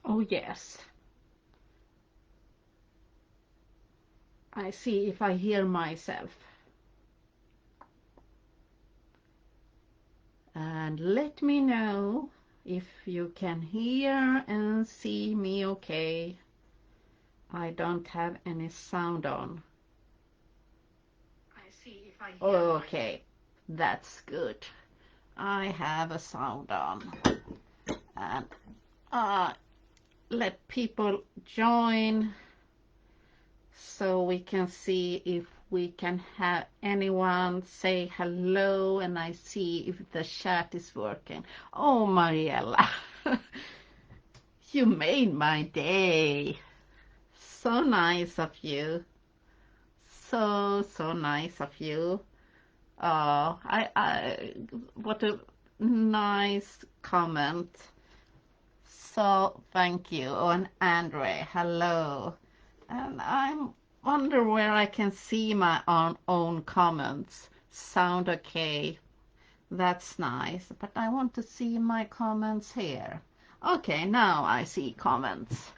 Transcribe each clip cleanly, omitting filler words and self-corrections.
Oh yes. I see if I hear myself. And let me know if you can hear and see me okay. I don't have any sound on. I see if I hear Okay, that's good. I have a sound on. And let people join so we can see if we can have anyone say hello, and I see if the chat is working. Oh, Mariella, you made my day. So nice of you. So nice of you. Oh, what a nice comment. So thank you. Oh, and Andre, hello. And I wonder where I can see my own comments. Sound okay. That's nice. But I want to see my comments here. Okay, now I see comments.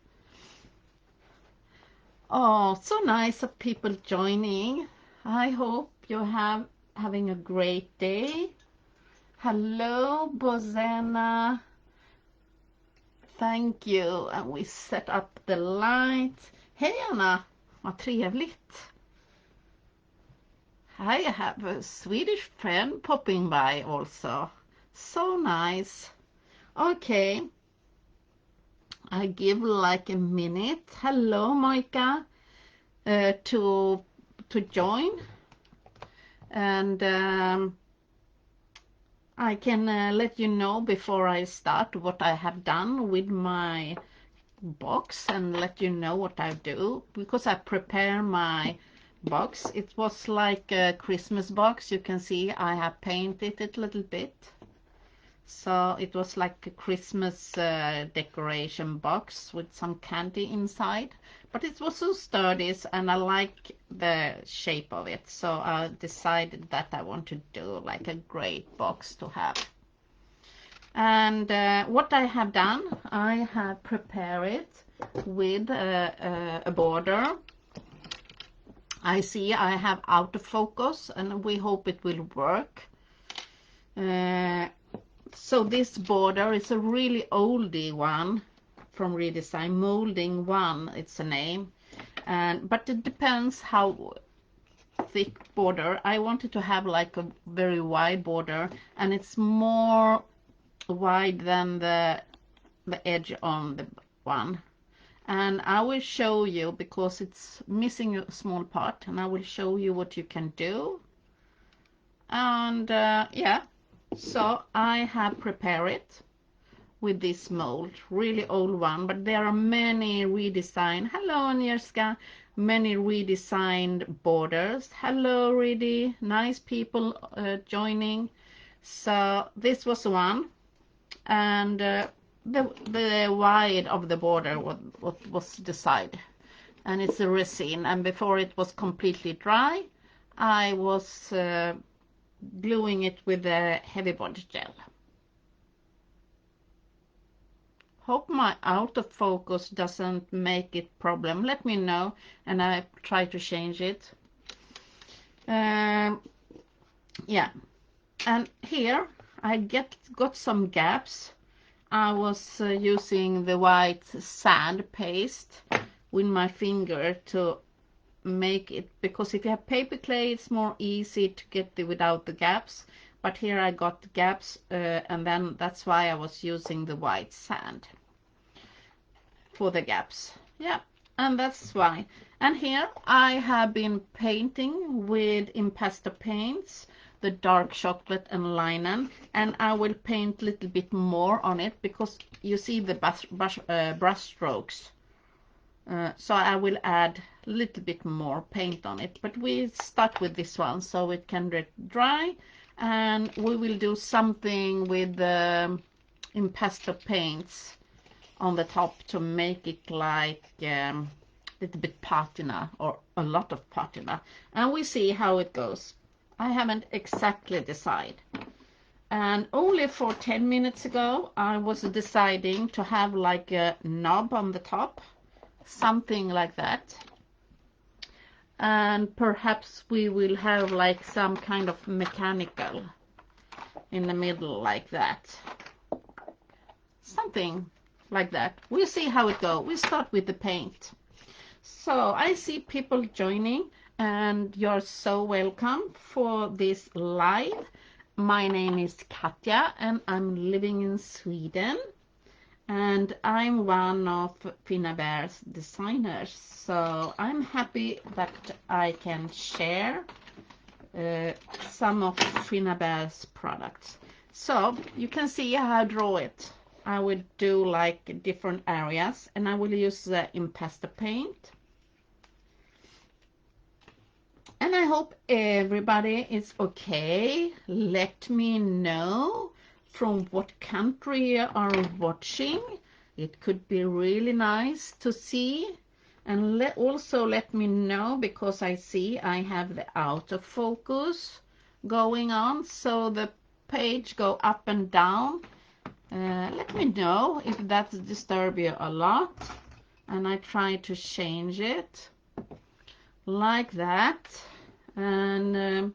Oh, so nice of people joining. I hope you're having a great day. Hello, Bozena. Thank you. And we set up the lights. Hej Anna, vad trevligt. I have a Swedish friend popping by also. So nice. Okay, I give like a minute. Hello, Moika, to join, and I can let you know before I start what I have done with my box, and let you know what I do, because I prepare my box. It was like a Christmas box. You can see I have painted it a little bit. So it was like a Christmas decoration box with some candy inside. But it was so sturdy, and I like the shape of it. So I decided that I want to do like a great box to have. And what I have done, I have prepared it with a border. I see I have autofocus, and we hope it will work. So this border is a really oldie one from Redesign, Molding 1, it's a name. But it depends how thick border. I wanted to have like a very wide border, and it's more wide than the edge on the one. And I will show you, because it's missing a small part, and I will show you what you can do. And yeah, so I have prepared it with this mold, really old one, but there are many redesigned. Hello, Agnieszka. Many redesigned borders. Hello, Redi. Nice people joining. So this was one, and the wide of the border was decided, and it's a resin. And before it was completely dry, I was gluing it with a heavy body gel. Hope my autofocus doesn't make it problem. Let me know, and I try to change it. Yeah, and here I got some gaps. I was using the white sand paste with my finger to make it, because if you have paper clay, it's more easy to get it without the gaps. But here I got the gaps, and then that's why I was using the white sand for the gaps. Yeah, and that's why. And here I have been painting with impasto paints, the dark chocolate and linen, and I will paint a little bit more on it, because you see the brush strokes. So I will add a little bit more paint on it, but we start with this one so it can dry, and we will do something with the impasto paints on the top to make it like a little bit patina, or a lot of patina, and we see how it goes. I haven't exactly decided. And only for 10 minutes ago, I was deciding to have like a knob on the top, something like that. And perhaps we will have like some kind of mechanical in the middle like that. Something like that. We'll see how it goes. We start with the paint. So I see people joining, and you're so welcome for this live. My name is Katja, and I'm living in Sweden, and I'm one of Finnabair's designers. So I'm happy that I can share some of Finnabair's products. So you can see how I draw it. I will do like different areas, and I will use the impasto paint. And I hope everybody is okay. Let me know from what country you are watching. It could be really nice to see. And also let me know, because I see I have the autofocus going on, so the page go up and down. Let me know if that disturbs you a lot, and I try to change it like that. And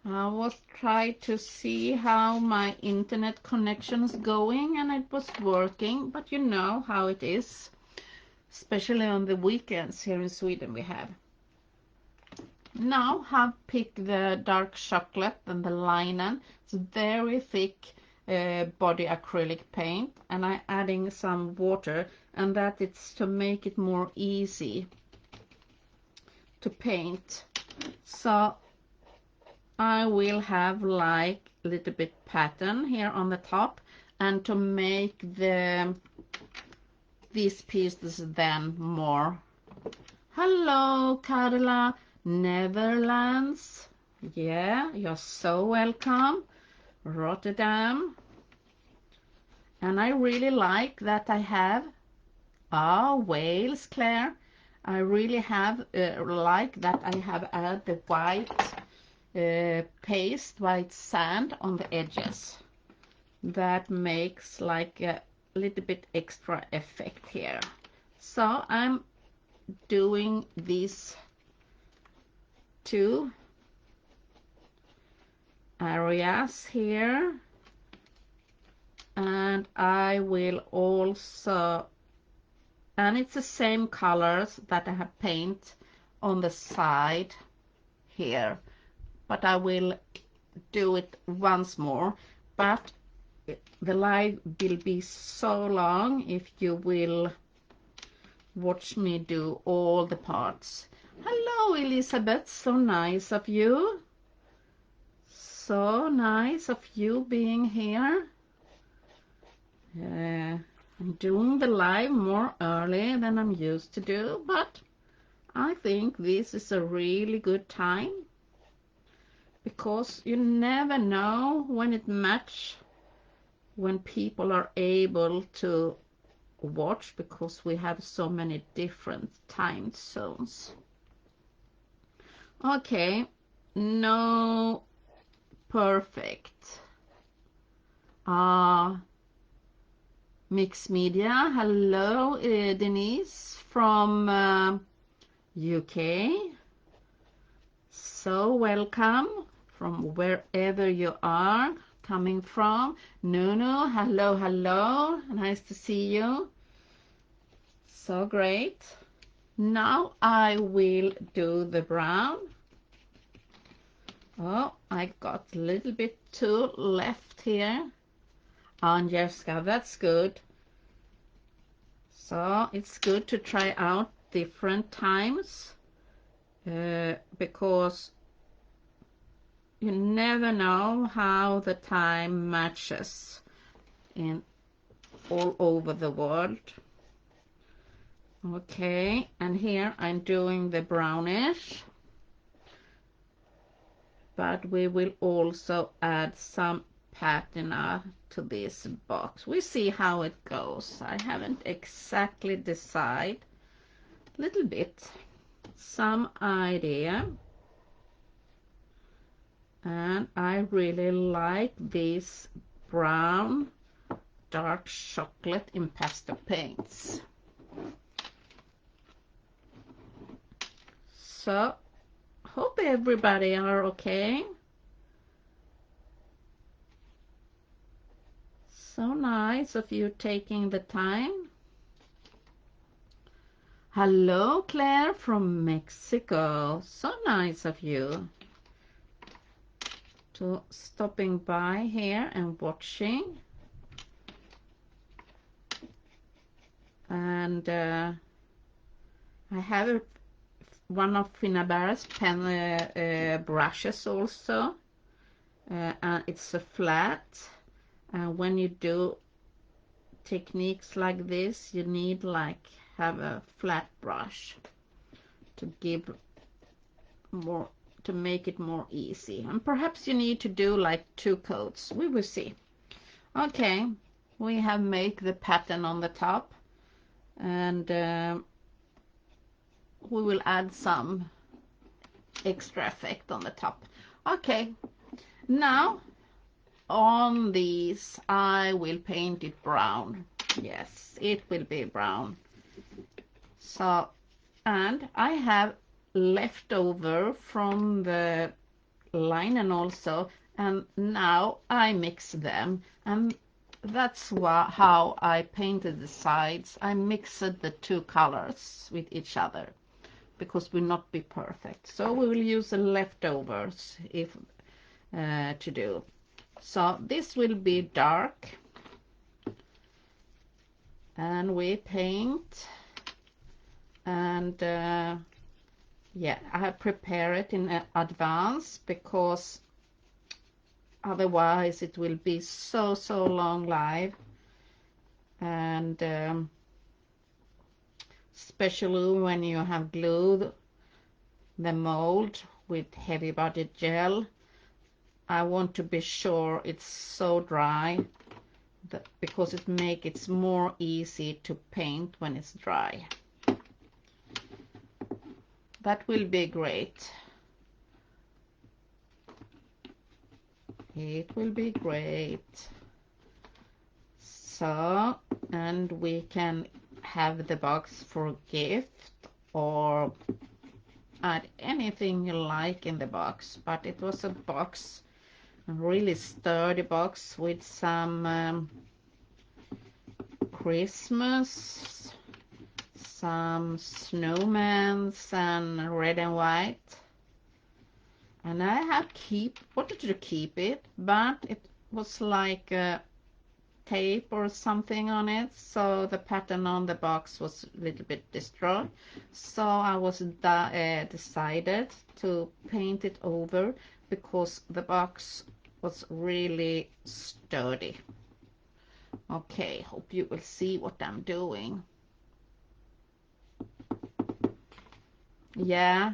I was trying to see how my internet connection is going, and it was working, but you know how it is, especially on the weekends here in Sweden we have. Now have picked the dark chocolate and the linen. It's very thick body acrylic paint, and I'm adding some water, and that it's to make it more easy to paint. So I will have like a little bit pattern here on the top, and to make these pieces then more. Hello, Carla, Netherlands. Yeah, you're so welcome. Rotterdam. And I really like that I have Wales, Claire. I really have like that I have added the white paste, white sand on the edges. That makes like a little bit extra effect here. So I'm doing these two areas here, and I will also, and it's the same colors that I have paint on the side here, but I will do it once more. But the live will be so long if you will watch me do all the parts. Hello, Elizabeth, so nice of you. So nice of you being here. I'm doing the live more early than I'm used to do, but I think this is a really good time, because you never know when it matches, when people are able to watch, because we have so many different time zones. Okay, no, perfect. Mixed Media, hello, Denise from UK. So welcome from wherever you are coming from. Nuno, hello, hello, nice to see you. So great. Now I will do the brown. Oh, I got a little bit too left here. And Jessica, that's good. So it's good to try out different times, because you never know how the time matches in all over the world. Okay, and here I'm doing the brownish, but we will also add some patina to this box. We see how it goes. I haven't exactly decided. Little bit, some idea. And I really like this brown dark chocolate impasto paints. So hope everybody are okay. So nice of you taking the time. Hello, Claire from Mexico. So nice of you to stopping by here and watching. And I have one of Finnabair's pen brushes also. And it's a flat. And when you do techniques like this, you need like have a flat brush to give more, to make it more easy. And perhaps you need to do like 2 coats. We will see. Okay, we have made the pattern on the top, and we will add some extra effect on the top. Okay, now on these I will paint it brown. Yes, it will be brown. So, and I have leftover from the linen also, and now I mix them, and that's how I painted the sides. I mixed the 2 colors with each other because will not be perfect, so we will use the leftovers if to do. So this will be dark, and we paint, and yeah, I have prepared it in advance because otherwise it will be so long live, and especially when you have glued the mold with heavy body gel, I want to be sure it's so dry that, because it makes it more easy to paint when it's dry. That will be great. It will be great. So, and we can have the box for gift or add anything you like in the box. But it was a box, a really sturdy box with some Christmas, some snowmans and red and white. And I have wanted to keep it, but it was like a tape or something on it, so the pattern on the box was a little bit destroyed. So I was decided to paint it over because the box was really sturdy. Okay, hope you will see what I'm doing. Yeah,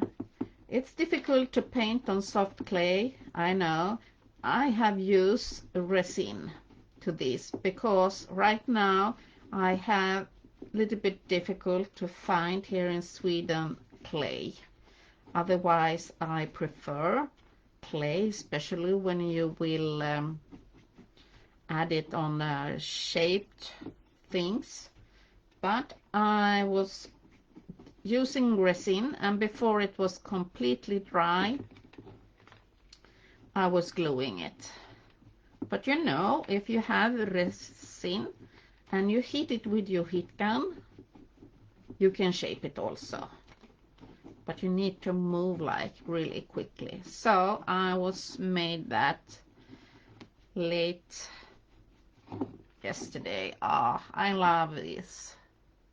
it's difficult to paint on soft clay, I know. I have used resin to this because right now I have a little bit difficult to find here in Sweden clay. Otherwise I prefer clay, especially when you will add it on shaped things. But I was using resin, and before it was completely dry I was gluing it. But you know, if you have resin and you heat it with your heat gun, you can shape it also, but you need to move like really quickly. So I was made that late yesterday. I love this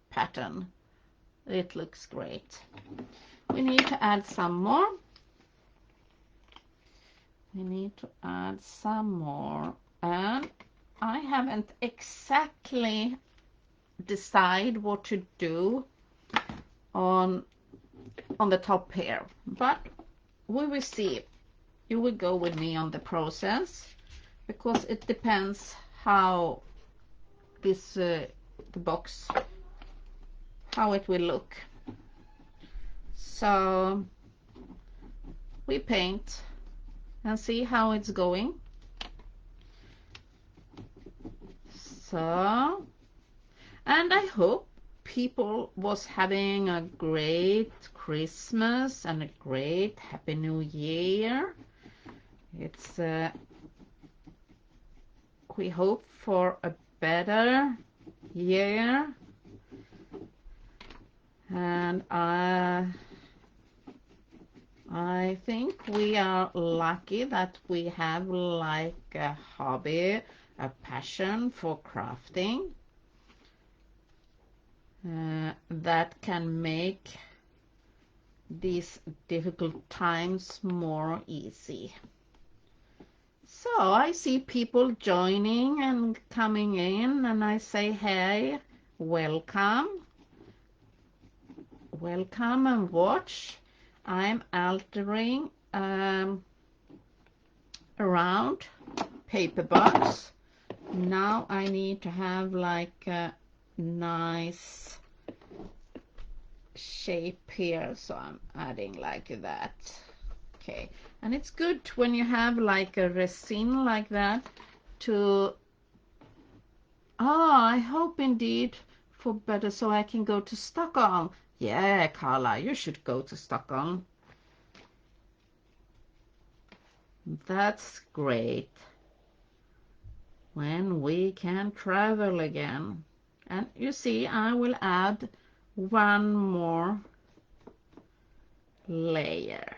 pattern. It looks great. We need to add some more. We need to add some more, and I haven't exactly decided what to do on the top here, but we will see. You will go with me on the process because it depends how this the box, how it will look. So we paint, and see how it's going. So, and I hope people was having a great Christmas and a great Happy New Year. It's we hope for a better year, and I think we are lucky that we have like a hobby, a passion for crafting that can make these difficult times more easy. So I see people joining and coming in, and I say, hey, welcome. Welcome and watch. I'm altering around paper box. Now I need to have like a nice shape here, so I'm adding like that. Okay, and it's good when you have like a resin like that to I hope indeed for better, so I can go to Stockholm. Yeah, Carla, you should go to Stockholm. That's great. When we can travel again. And you see, I will add one more layer.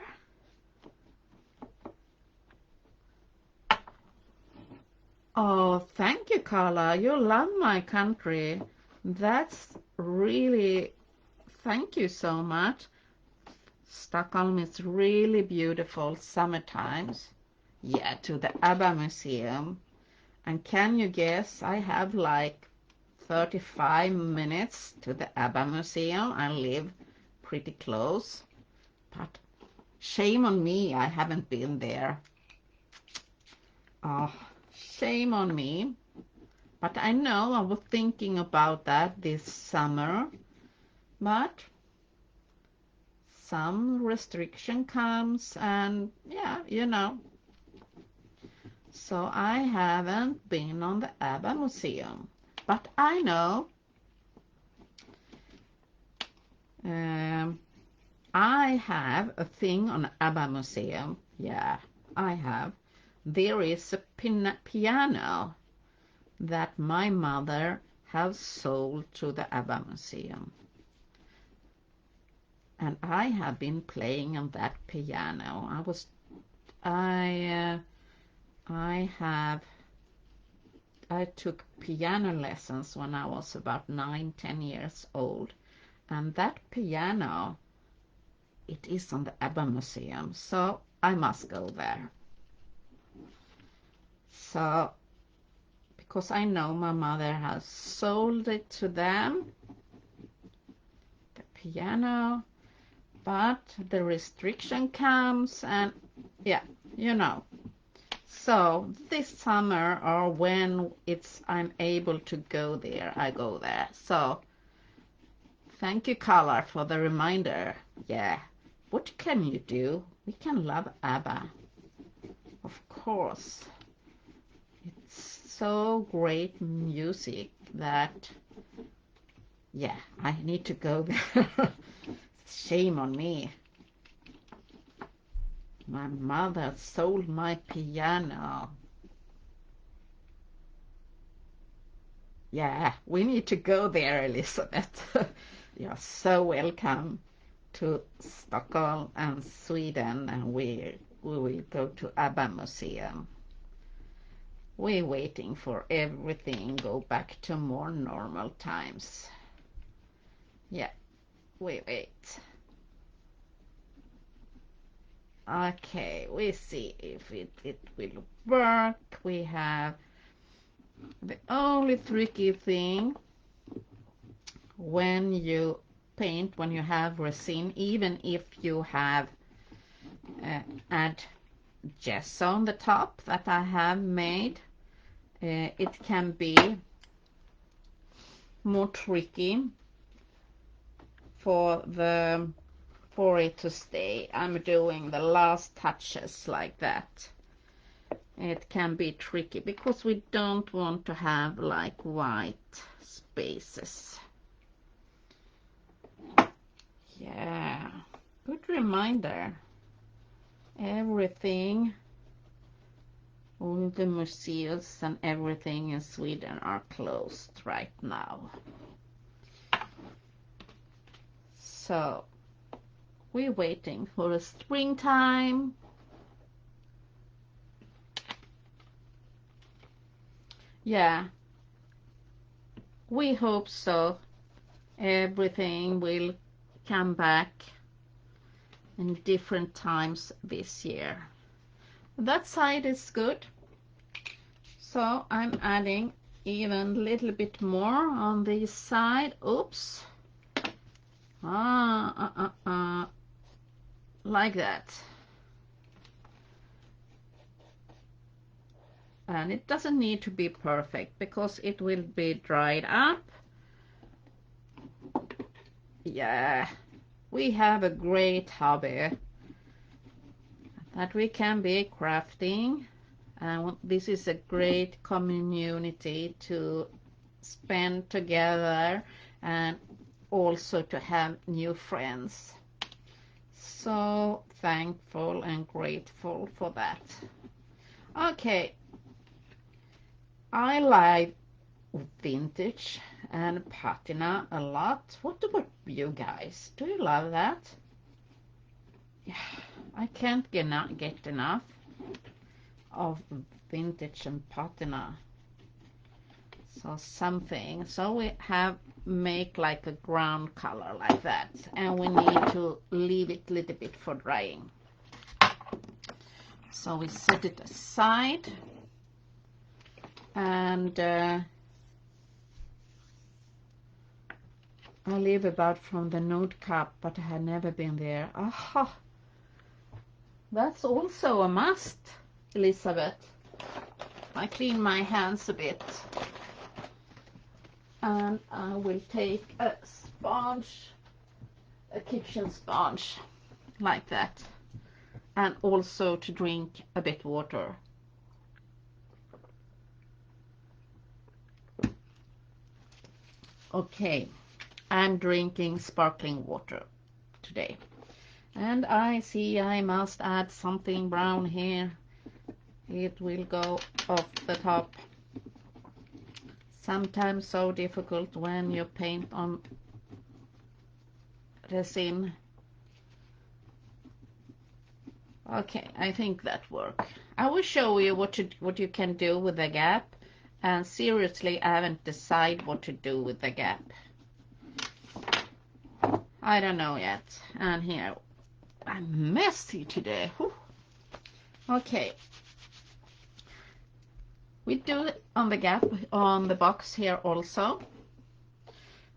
Oh, thank you, Carla. You love my country. That's really, thank you so much. Stockholm is really beautiful summertimes. Yeah, to the ABBA Museum. And can you guess, I have like 35 minutes to the ABBA Museum. I live pretty close. But shame on me, I haven't been there. Oh, shame on me. But I know I was thinking about that this summer. But some restriction comes, and yeah, you know. So I haven't been on the ABBA Museum. But I know I have a thing on ABBA Museum. Yeah, I have. There is a piano that my mother has sold to the ABBA Museum. And I have been playing on that piano. I took piano lessons when I was about 9-10 years old, and that piano, it is on the ABBA Museum, so I must go there. So, because I know my mother has sold it to them, the piano, but the restriction comes, and yeah, you know. So this summer, or when I'm able to go there, I go there. So thank you, Carla, for the reminder. Yeah, what can you do? We can love ABBA, of course. It's so great music that, yeah, I need to go there. Shame on me. My mother sold my piano. Yeah, we need to go there, Elizabeth. You're so welcome to Stockholm and Sweden, and we will go to ABBA Museum. We're waiting for everything go back to more normal times. Yeah, we wait. Okay, we see if it will work. We have the only tricky thing when you paint, when you have resin, even if you have add gesso on the top that I have made, it can be more tricky for it to stay. I'm doing the last touches like that. it can be tricky because we don't want to have like white spaces. Yeah, good reminder. Everything, all the museums and everything in Sweden are closed right now. So we're waiting for a springtime. Yeah, we hope so. Everything will come back in different times this year. That side is good. So I'm adding even a little bit more on this side. Oops. Like that. And it doesn't need to be perfect because it will be dried up. Yeah, we have a great hobby that we can be crafting, and this is a great community to spend together and also to have new friends. So thankful and grateful for that. Okay, I like vintage and patina a lot. What about you guys? Do you love that? Yeah, I can't get enough of vintage and patina. So something. So we have make like a ground color like that, and we need to leave it a little bit for drying. So we set it aside, and I live about from the Node Cup, but I had never been there. Aha! That's also a must, Elizabeth. I clean my hands a bit. And I will take a sponge, a kitchen sponge, like that. And also to drink a bit water. Okay, I'm drinking sparkling water today. And I see I must add something brown here. It will go off the top. Sometimes so difficult when you paint on resin. Okay, I think that works. I will show you what you can do with the gap. And seriously, I haven't decided what to do with the gap. I don't know yet. And here, I'm messy today. Whew. Okay. We do it on the gap on the box here also.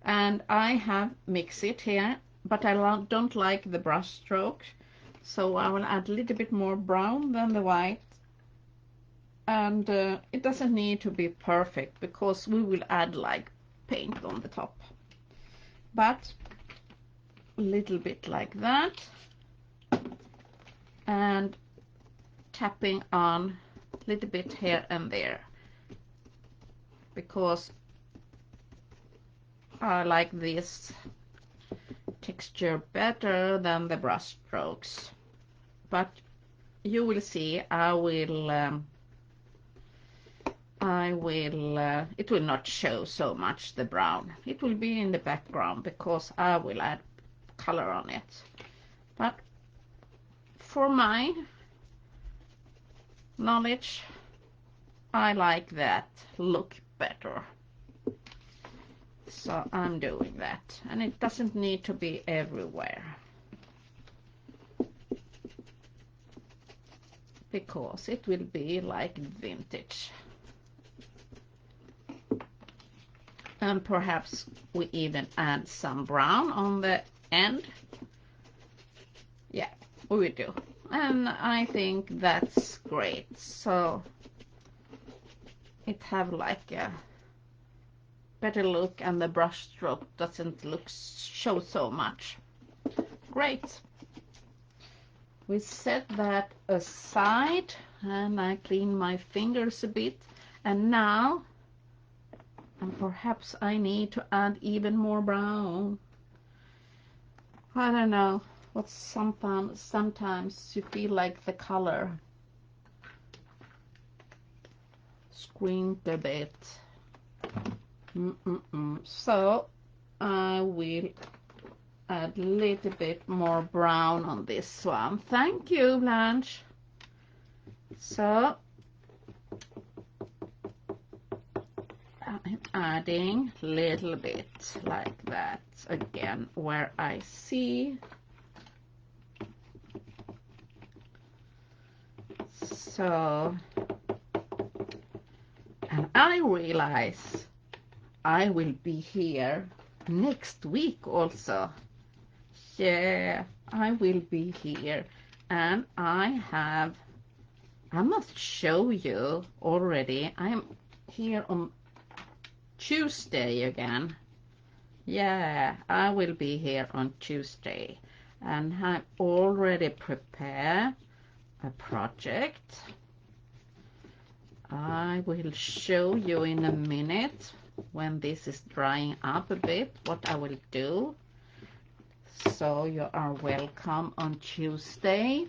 And I have mixed it here, but I don't like the brush stroke. So I will add a little bit more brown than the white. And it doesn't need to be perfect because we will add like paint on the top. But a little bit like that. And tapping on a little bit here and there. Because I like this texture better than the brush strokes. But you will see I will it will not show so much the brown. It will be in the background because I will add color on it. But for my knowledge, I like that look better. So I'm doing that, and it doesn't need to be everywhere because it will be like vintage. And perhaps we even add some brown on the end. Yeah, we will do. And I think that's great. So it have like a better look, and the brush stroke doesn't show so much. Great. We set that aside, And I clean my fingers a bit. And now, and perhaps I need to add even more brown. I don't know, but sometimes you feel like the color squint a bit. So I will add a little bit more brown on this one. Thank you, Blanche. So I'm adding a little bit like that again where I see. So, and I realize I will be here next week also. Yeah, I will be here, and I must show you already. I'm here on Tuesday again. Yeah, I will be here on Tuesday, and I already prepared a project. I will show you in a minute when this is drying up a bit what I will do. So you are welcome on Tuesday.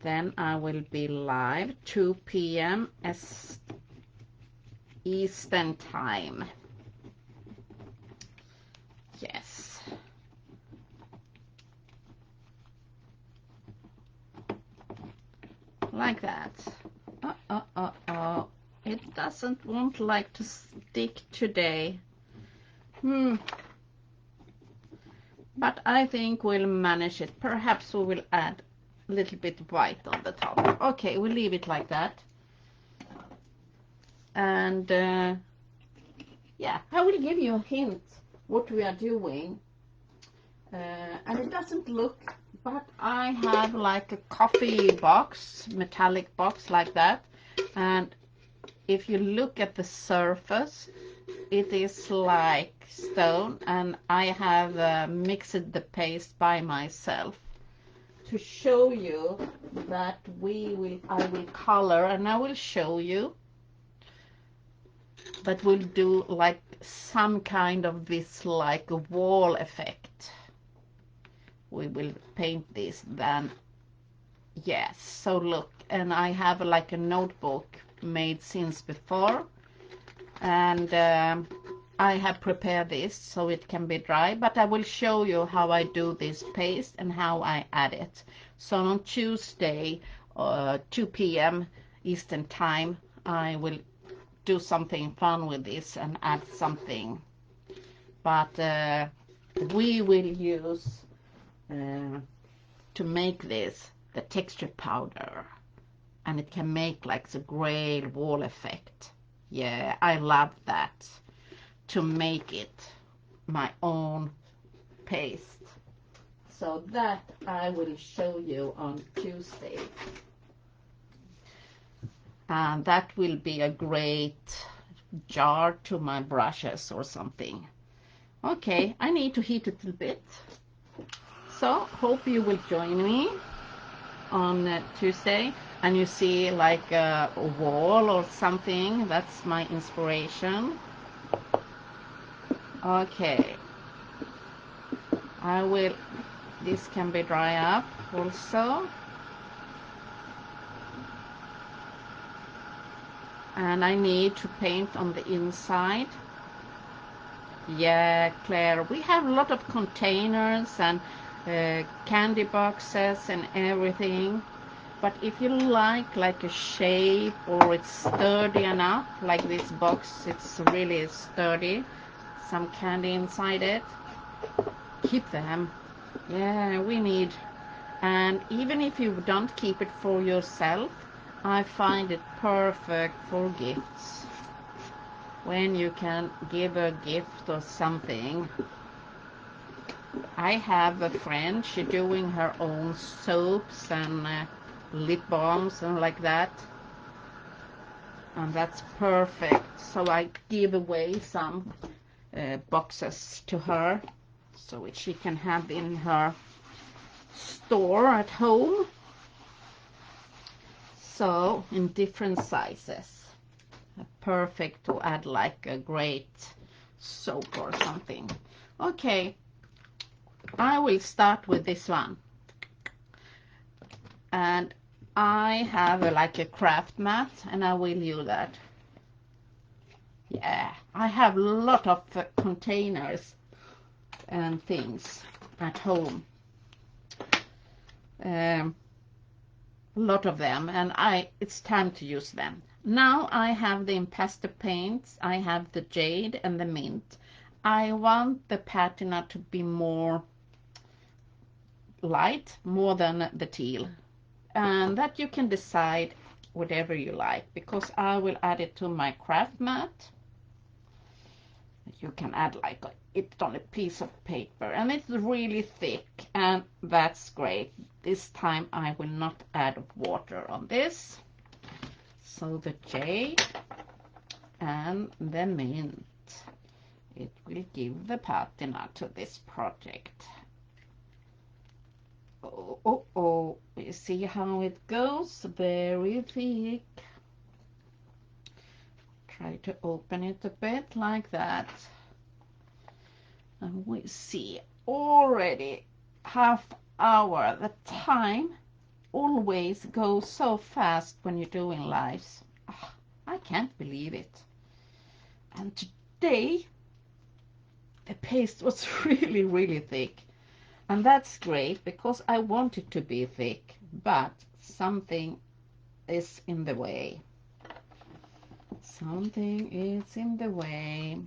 Then I will be live 2 p.m. Eastern time. Yes. Like that. It doesn't want like to stick today. But I think we'll manage it. Perhaps we will add a little bit white on the top. Okay, we'll leave it like that. And yeah, I will give you a hint what we are doing. And it doesn't look, but I have like a coffee box, metallic box like that. And if you look at the surface, it is like stone, and I have mixed the paste by myself to show you that I will color, and I will show you that we'll do like some kind of this like a wall effect. We will paint this then. Yes, so look, and I have like a notebook made since before, and I have prepared this so it can be dry, but I will show you how I do this paste and how I add it. So on Tuesday 2 p.m. Eastern time I will do something fun with this and add something, but we will use to make this the texture powder, and it can make like the gray wall effect. Yeah, I love that, to make it my own paste. So that I will show you on Tuesday. And that will be a great jar to my brushes or something. Okay, I need to heat it a bit. So hope you will join me on Tuesday, and you see like a wall or something. That's my inspiration. Okay, this can be dry up also. And I need to paint on the inside. Yeah, Claire, we have a lot of containers and candy boxes and everything. But if you like a shape, or it's sturdy enough, like this box, it's really sturdy, some candy inside it, keep them. Yeah, we need. And even if you don't keep it for yourself, I find it perfect for gifts. When you can give a gift or something. I have a friend, she's doing her own soaps and lip balms and like that. And that's perfect. So I give away some boxes to her, so she can have in her store at home. also in different sizes. Perfect to add like a great soap or something. Okay, I will start with this one. And I have like a craft mat, and I will use that. Yeah, I have a lot of containers and things at home. A lot of them, and it's time to use them. Now I have the impasto paints, I have the jade and the mint. I want the patina to be more light, more than the teal. And that you can decide whatever you like, because I will add it to my craft mat. You can add like it on a piece of paper, and it's really thick, and that's great. This time I will not add water on this. So the jade and the mint, it will give the patina to this project. Oh, you see how it goes? Very thick. Try to open it a bit like that. And we see already half hour. The time always goes so fast when you're doing lives. Oh, I can't believe it. And today the paste was really, really thick. And that's great, because I want it to be thick, but something is in the way. Something is in the way.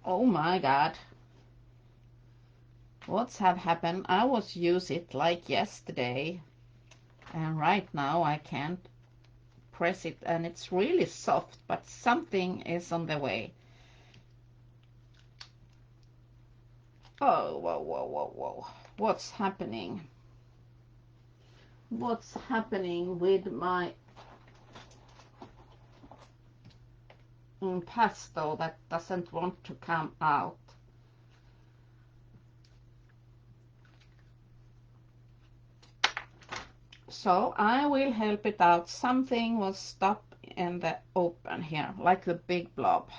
Oh my God. What's have happened? I was use it like yesterday, and right now I can't press it, and it's really soft, but something is on the way. Oh, whoa. What's happening? What's happening with my impasto that doesn't want to come out? So I will help it out. Something was stuck in the open here, like the big blob.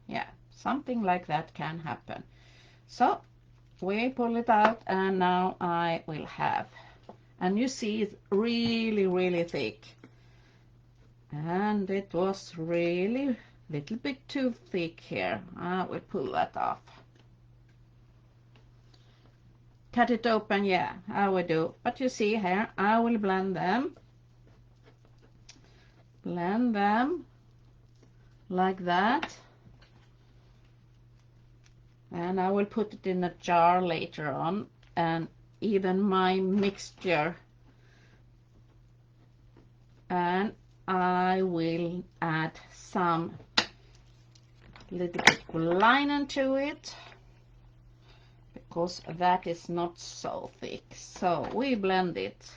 Yeah, something like that can happen. So we pull it out, and now I will have, and you see it's really, really thick, and it was really little bit too thick here. I will pull that off. Cut it open, yeah, I will do. But you see here, I will blend them like that. And I will put it in a jar later on, and even my mixture. And I will add some little bit linen to it, because that is not so thick. So we blend it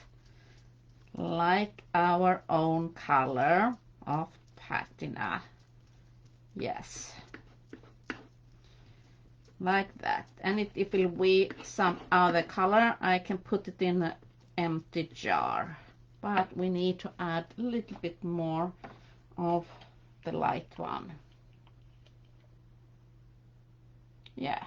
like our own color of patina. Yes, like that. And if it will be some other color, I can put it in an empty jar, but we need to add a little bit more of the light one. Yeah,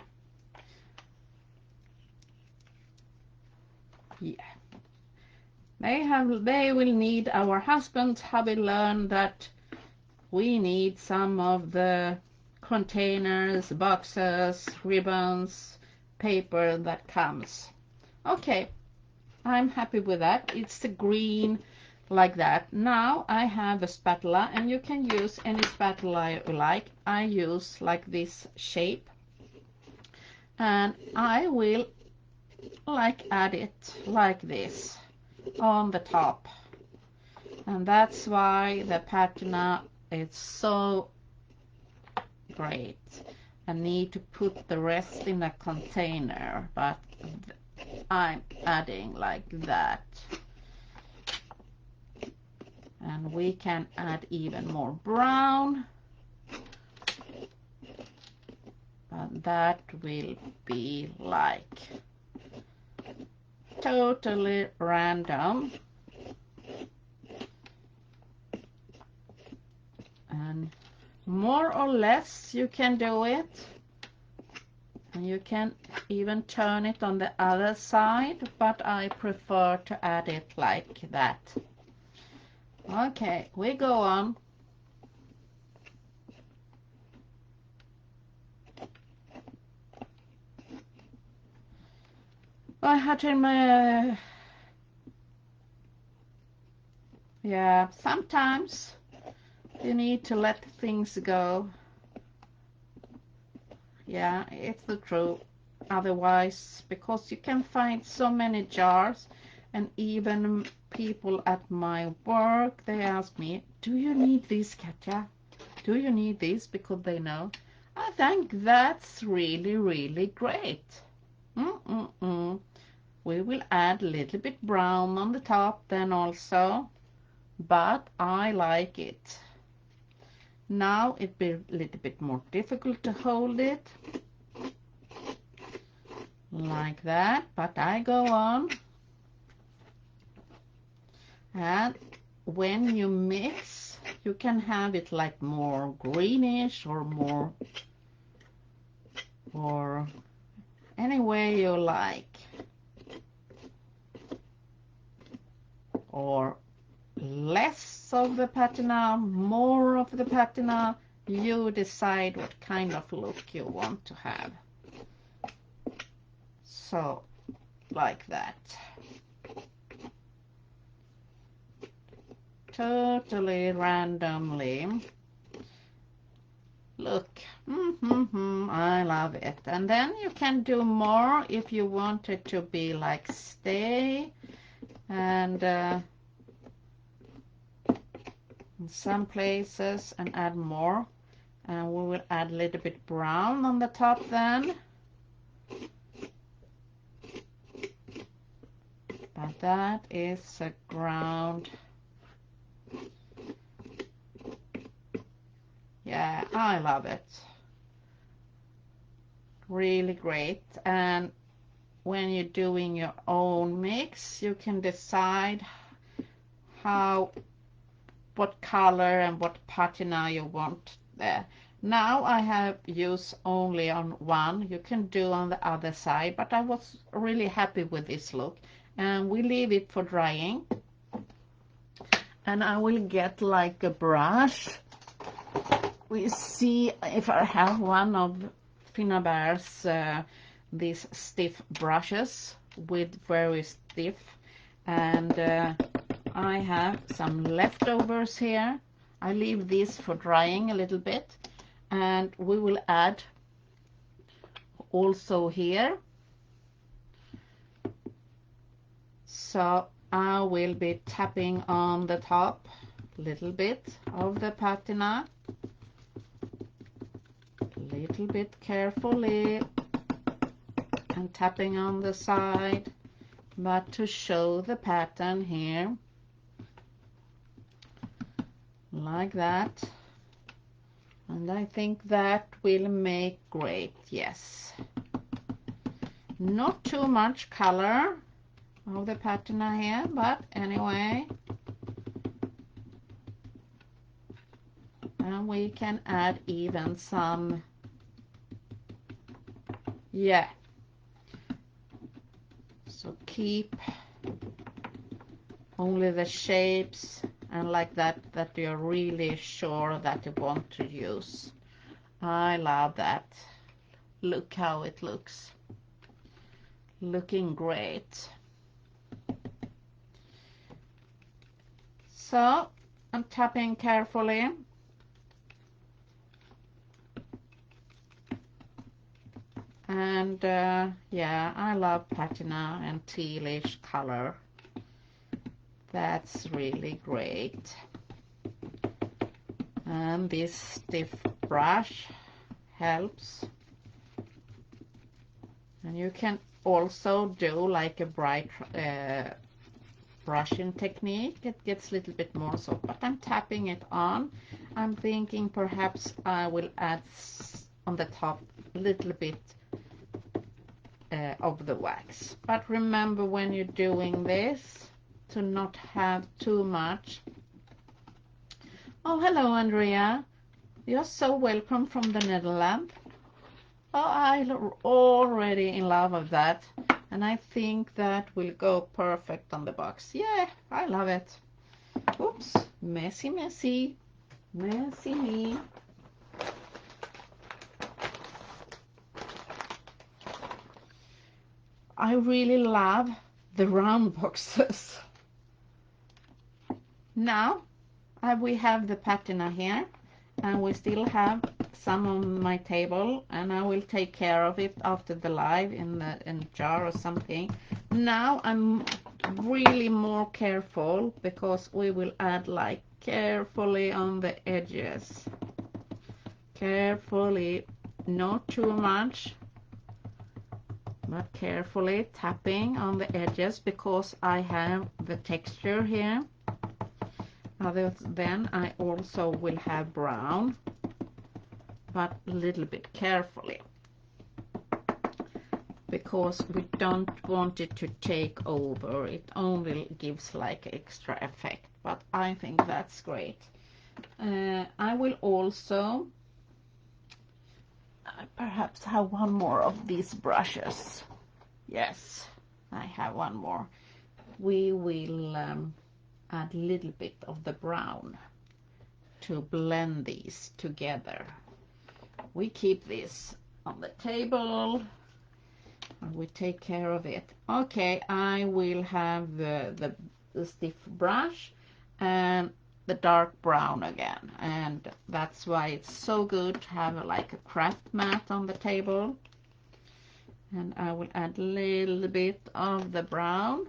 they will need, our husbands have learned that we need some of the containers, boxes, ribbons, paper that comes. Okay, I'm happy with that. It's the green like that. Now I have a spatula, and you can use any spatula you like. I use like this shape, and I will like add it like this on the top, and that's why the patina is so great. I need to put the rest in a container, but I'm adding like that. And we can add even more brown. and that will be like totally random, and more or less you can do it, and you can even turn it on the other side, but I prefer to add it like that. Okay, we go on. I had in my yeah, sometimes you need to let things go. Yeah, it's the truth. Otherwise, because you can find so many jars, and even people at my work, they ask me, do you need this, Katja? Do you need this? Because they know. I think that's really, really great. We will add a little bit brown on the top then also, but I like it. Now it'd be a little bit more difficult to hold it like that, but I go on. And when you mix, you can have it like more greenish or more, or any way you like, or less of the patina, more of the patina. You decide what kind of look you want to have. So like that, totally randomly. Look, I love it. And then you can do more if you want it to be like stay, and in some places, and add more. And we will add a little bit brown on the top then. But that is a ground. Yeah, I love it. Really great. And when you're doing your own mix, you can decide what color and what patina you want there. Now I have used only on one. You can do on the other side, but I was really happy with this look. And we leave it for drying. And I will get like a brush. We see if I have one of Finnabair's these stiff brushes with very stiff, and I have some leftovers here. I leave this for drying a little bit, and we will add also here. So I will be tapping on the top a little bit of the patina, a little bit carefully, and tapping on the side, but to show the pattern here, like that. And I think that will make great. Yes, not too much color of the patina here, but anyway. And we can add even some, yeah, so keep only the shapes and like that you're really sure that you want to use. I love that. Look how it looks. Looking great. So I'm tapping carefully. And yeah, I love patina and tealish color. That's really great. And this stiff brush helps. And you can also do like a bright brushing technique. It gets a little bit more soft, but I'm tapping it on. I'm thinking perhaps I will add on the top a little bit of the wax. But remember when you're doing this to not have too much. Oh, hello Andrea, you're so welcome from the Netherlands. Oh, I'm already in love with that, and I think that will go perfect on the box. Yeah, I love it. Oops, messy me. I really love the round boxes. Now we have the patina here, and we still have some on my table, and I will take care of it after the live in a jar or something. Now I'm really more careful because we will add like carefully on the edges. Carefully, not too much, but carefully tapping on the edges because I have the texture here. Then I also will have brown, but a little bit carefully because we don't want it to take over. It only gives like extra effect, but I think that's great. I will also perhaps have one more of these brushes. Yes, I have one more. We will add a little bit of the brown to blend these together. We keep this on the table and we take care of it. Okay, I will have the stiff brush and the dark brown again, and that's why it's so good to have like a craft mat on the table. And I will add a little bit of the brown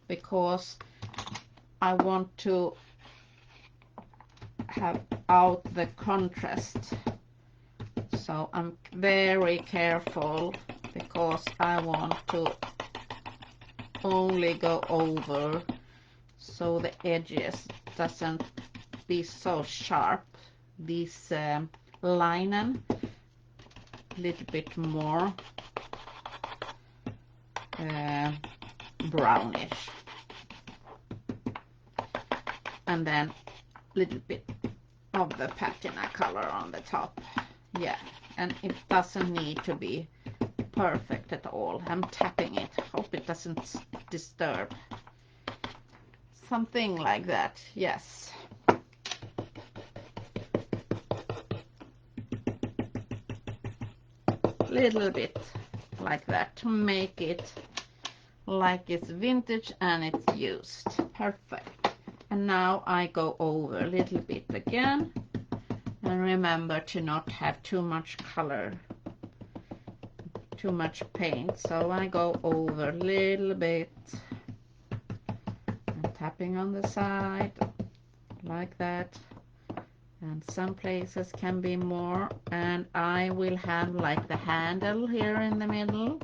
because I want to have out the contrast. So I'm very careful because I want to only go over so the edges doesn't be so sharp. This linen a little bit more brownish, and then a little bit of the patina color on the top. Yeah, and it doesn't need to be perfect at all. I'm tapping it, hope it doesn't disturb. Something like that, yes. Little bit like that to make it like it's vintage and it's used. Perfect. And now I go over a little bit again, and remember to not have too much color, too much paint. So I go over a little bit and tapping on the side like that, and some places can be more, and I will have like the handle here in the middle,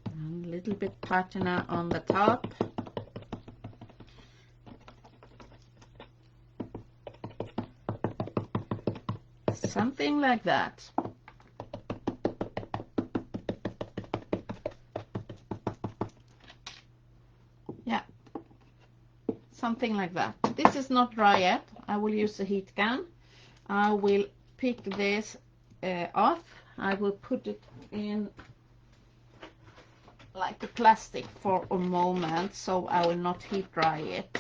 and a little bit patina on the top. Something like that. Yeah, something like that. This is not dry yet. I will use a heat gun. I will pick this off. I will put it in like a plastic for a moment, so I will not heat dry it.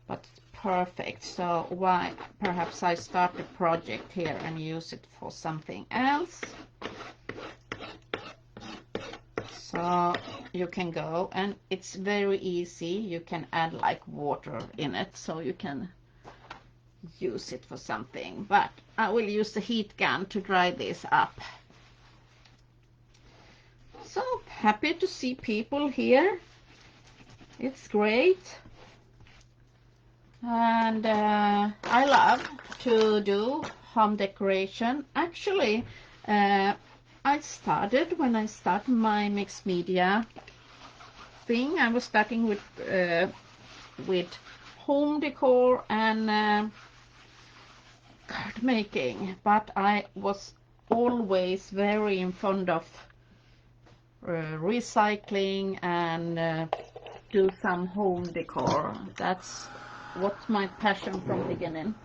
But perfect. So why perhaps I start the project here and use it for something else. So you can go, and it's very easy. You can add like water in it, so you can use it for something. But I will use the heat gun to dry this up. So happy to see people here. It's great. And I love to do home decoration. Actually, I started when I started my mixed media thing. I was starting with home decor and card making, but I was always very fond of recycling and do some home decor. That's what's my passion from the beginning.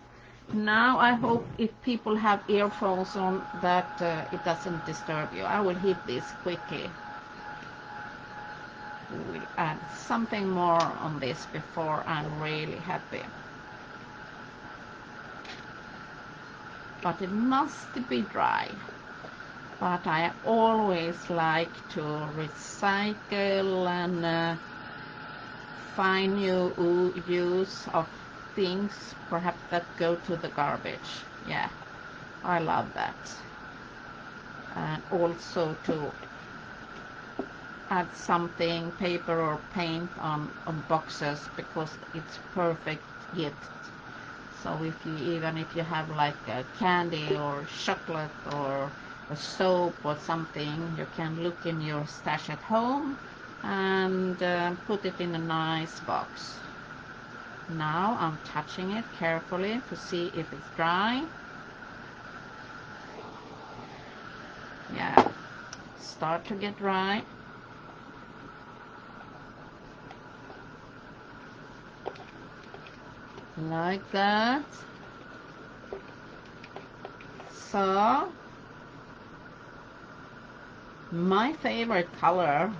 Now I hope if people have earphones on that it doesn't disturb you. I will hit this quickly. We will add something more on this before I'm really happy. But it must be dry. But I always like to recycle and find new use of things perhaps that go to the garbage. Yeah, I love that. And also to add something, paper or paint on boxes, because it's perfect gift. So even if you have like a candy or chocolate or a soap or something, you can look in your stash at home and put it in a nice box. Now I'm touching it carefully to see if it's dry. Yeah, start to get dry. Like that. So my favorite color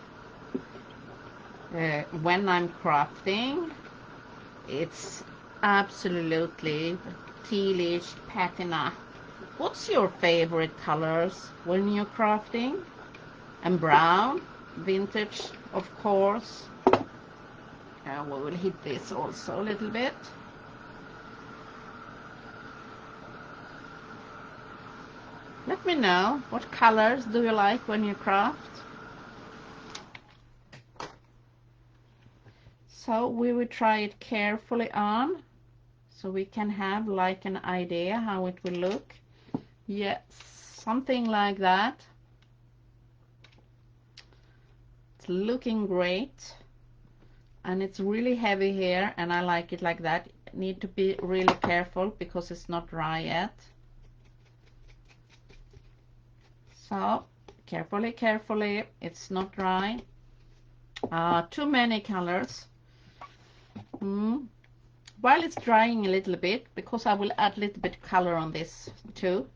when I'm crafting, it's absolutely tealish patina. What's your favorite colors when you're crafting? And brown, vintage, of course. We will hit this also a little bit. Let me know, what colors do you like when you craft? So we will try it carefully on, so we can have like an idea how it will look. Yes, something like that. It's looking great. And it's really heavy here, and I like it like that. Need to be really careful because it's not dry yet. So carefully, it's not dry. Too many colors. While it's drying a little bit, because I will add a little bit color on this too.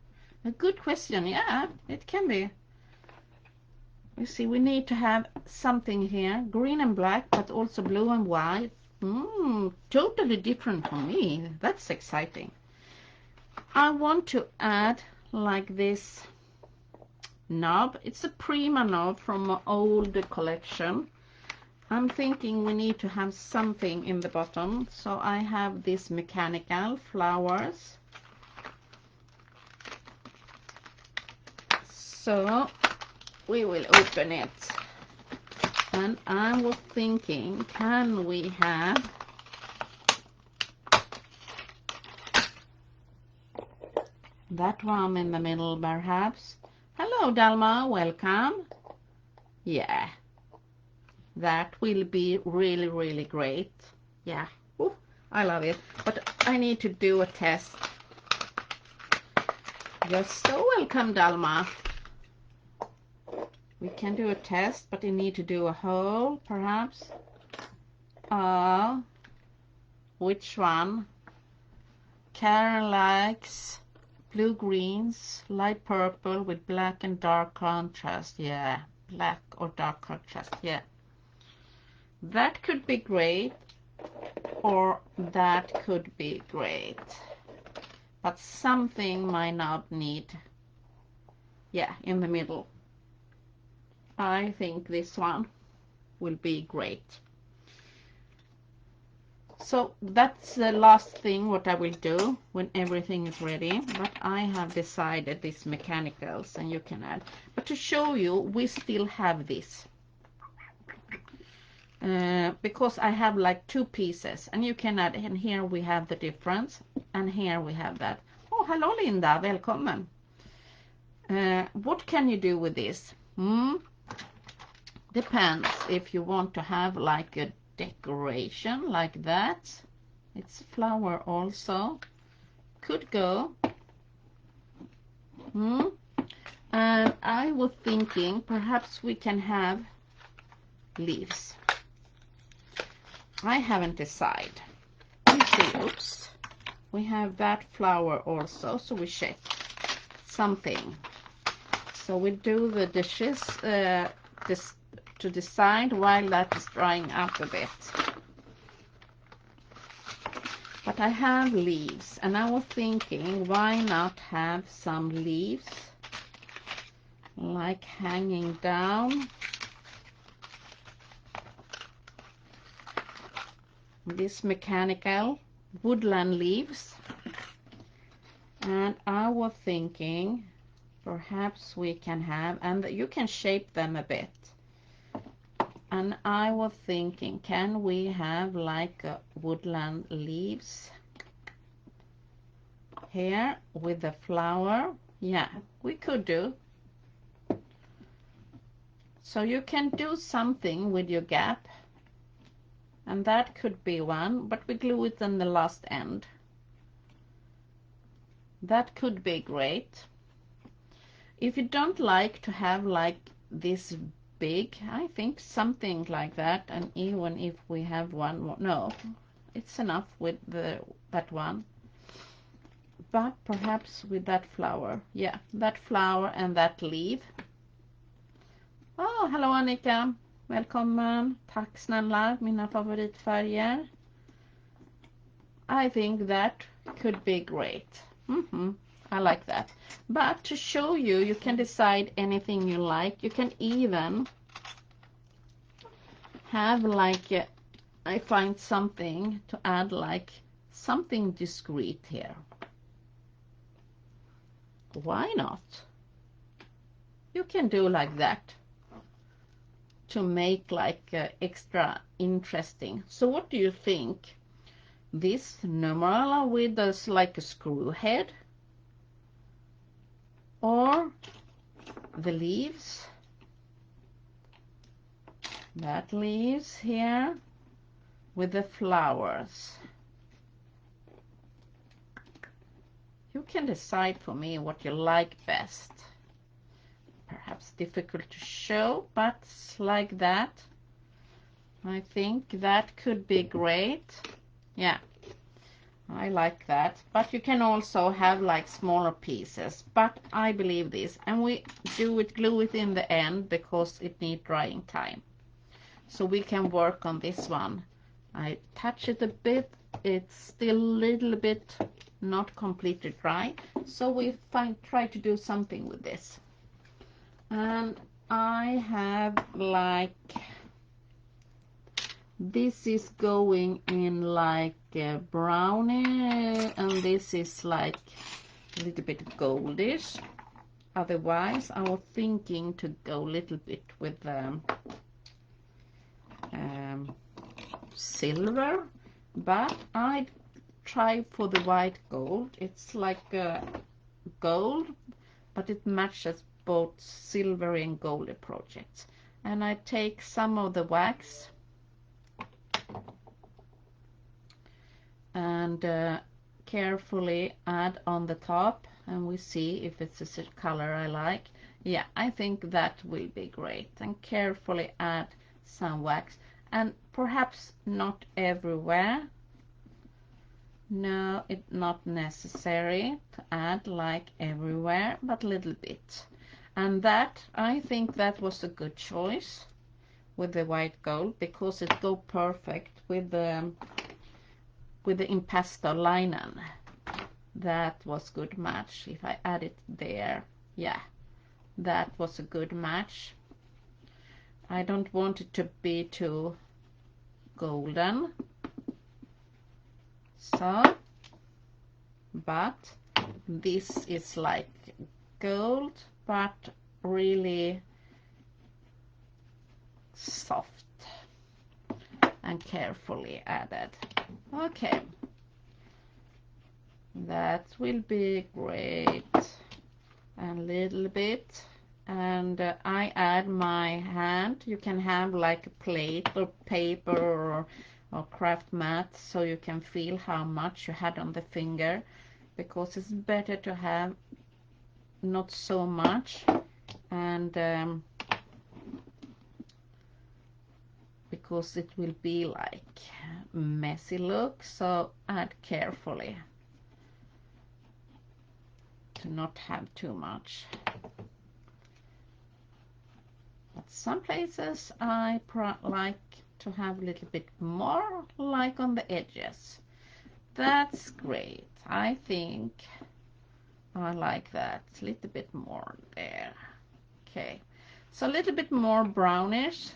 A good question. Yeah, it can be. You see, we need to have something here, green and black, but also blue and white. Totally different for me. That's exciting. I want to add like this knob. It's a Prima knob from an old collection. I'm thinking we need to have something in the bottom. So I have this mechanical flowers. So we will open it. And I was thinking, can we have that one in the middle perhaps? Hello Dalma, welcome. Yeah, that will be really, really great. Yeah, ooh, I love it. But I need to do a test. You're so welcome, Dalma. We can do a test, but you need to do a hole, perhaps. Which one? Karen likes blue greens, light purple with black and dark contrast. Yeah, black or dark contrast. Yeah, that could be great, or that could be great. But something might not need. Yeah, in the middle. I think this one will be great. So that's the last thing what I will do when everything is ready. But I have decided these mechanicals, and you can add. But to show you, we still have this. Because I have like two pieces, and you can add, and here we have the difference, and here we have that. Oh, hello Linda, välkommen. What can you do with this? Depends if you want to have like a decoration like that. It's a flower also. Could go. And I was thinking perhaps we can have leaves. I haven't decided. Let's see. Oops. We have that flower also, so we check something. So we do the dishes to decide while that is drying up a bit. But I have leaves, and I was thinking, why not have some leaves like hanging down. This mechanical woodland leaves. And I was thinking perhaps we can have, and you can shape them a bit. And I was thinking, can we have like woodland leaves here with the flower? Yeah, we could do. So you can do something with your gap, and that could be one, but we glue it in the last end. That could be great. If you don't like to have like this big, I think something like that, and even if we have one more, no, it's enough with that one. But perhaps with that flower, yeah, that flower and that leaf. Oh, hallå Annika, välkommen. Tack snälla, mina favoritfärger. I think that could be great. I like that. But to show you, you can decide anything you like. You can even have like, I find something to add, like something discreet here. Why not? You can do like that to make like extra interesting. So what do you think? This numeral with us like a screw head, or the leaves, that leaves here with the flowers. You can decide for me what you like best. Perhaps difficult to show, but like that. I think that could be great. Yeah, I like that. But you can also have like smaller pieces. But I believe this. And we do it, glue it in the end because it needs drying time. So we can work on this one. I touch it a bit. It's still a little bit not completely dry. So we try to do something with this. And I have like, this is going in like brownie, and this is like a little bit goldish. Otherwise, I was thinking to go a little bit with silver, but I try for the white gold. It's like gold, but it matches both silvery and goldy projects. And I take some of the wax and carefully add on the top, and we see if it's a color I like. Yeah, I think that will be great. And carefully add some wax, and perhaps not everywhere. No, it's not necessary to add like everywhere, but a little bit. And that, I think that was a good choice with the white gold, because it go perfect with the impasto linen. That was good match. If I add it there, yeah, that was a good match. I don't want it to be too golden, so, but this is like gold, but really soft and carefully added. Okay, that will be great. A little bit, and I add my hand. You can have like a plate or paper or or craft mat, so you can feel how much you had on the finger, because it's better to have not so much, and because it will be like messy look, so add carefully to not have too much. But some places I like to have a little bit more, like on the edges. That's great. I think I like that. A little bit more there. Okay, so a little bit more brownish,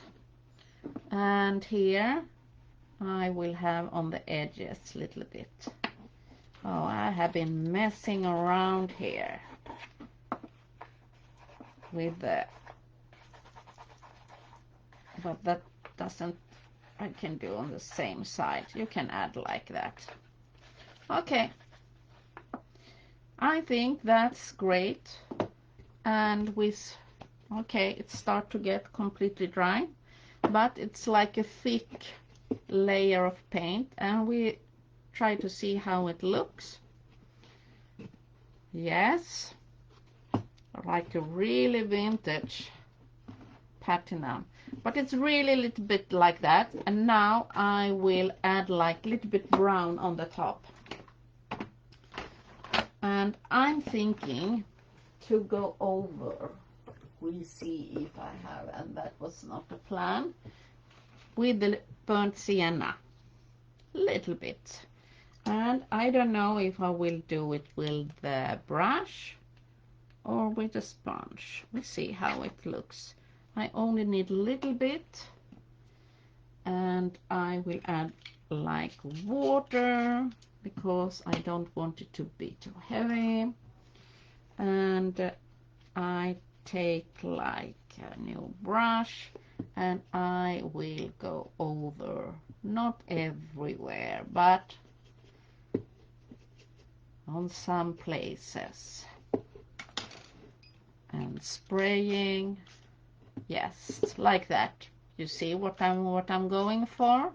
and here I will have on the edges a little bit. Oh, I have been messing around here with the, but that doesn't, I can do on the same side. You can add like that. Okay, I think that's great. And with, okay, it starts to get completely dry, but it's like a thick layer of paint, and we try to see how it looks. Yes, like a really vintage patina, but it's really a little bit like that. And now I will add like a little bit brown on the top, and I'm thinking to go over, we'll see if I have, and that was not the plan, with the burnt sienna a little bit. And I don't know if I will do it with the brush or with a sponge. We'll see how it looks. I only need a little bit, and I will add like water because I don't want it to be too heavy. And I take like a new brush, and I will go over, not everywhere, but on some places, and spraying. Yes, like that. You see what I'm going for?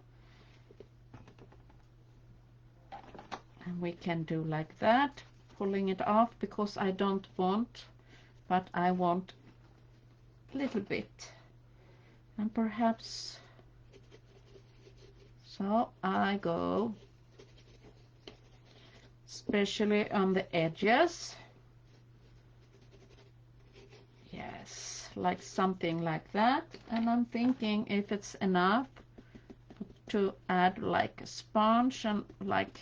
And we can do like that, pulling it off, because I don't want, but I want a little bit, and perhaps, so I go especially on the edges. Yes, like something like that. And I'm thinking if it's enough to add like a sponge and like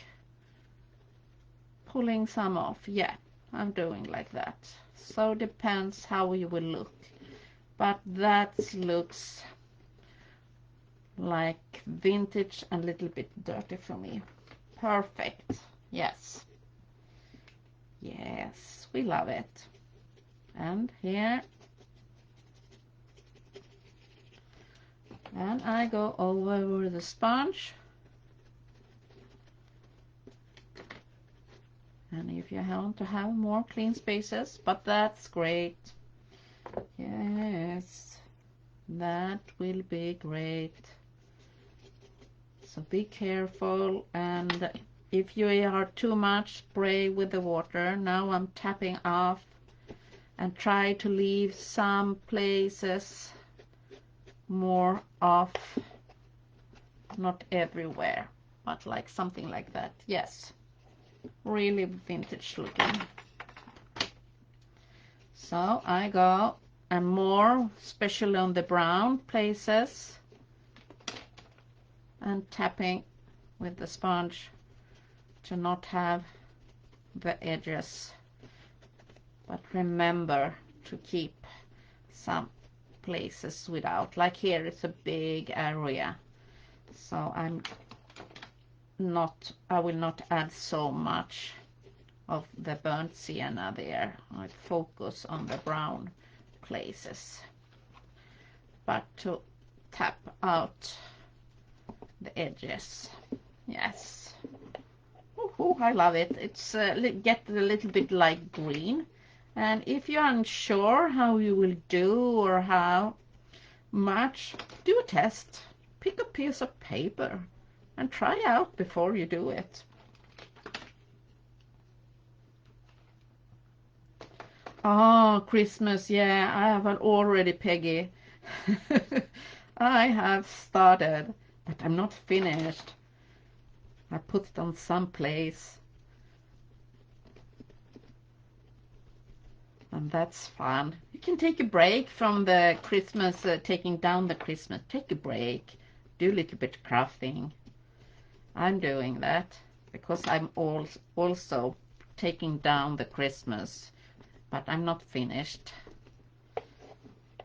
pulling some off. Yeah, I'm doing like that. So depends how you will look, but that looks like vintage and a little bit dirty for me. Perfect. Yes, yes, we love it. And here, and I go over with the sponge, and if you want to have more clean spaces, but that's great. Yes, that will be great. So be careful, and if you are too much, spray with the water. Now I'm tapping off and try to leave some places more off, not everywhere, but like something like that. Yes, really vintage looking. So I go, and more, especially on the brown places, and tapping with the sponge to not have the edges, but remember to keep some places without, like here it's a big area, so I will not add so much of the burnt sienna there. I focus on the brown places, but to tap out the edges. Yes. Ooh, I love it. It's get a little bit like green, and if you're unsure how you will do or how much, do a test. Pick a piece of paper and try out before you do it. Oh, Christmas, yeah, I have already, Peggy. I have started, but I'm not finished. I put it on some place. And that's fun. You can take a break from the Christmas, taking down the Christmas. Take a break. Do a little bit of crafting. I'm doing that because I'm also taking down the Christmas, but I'm not finished.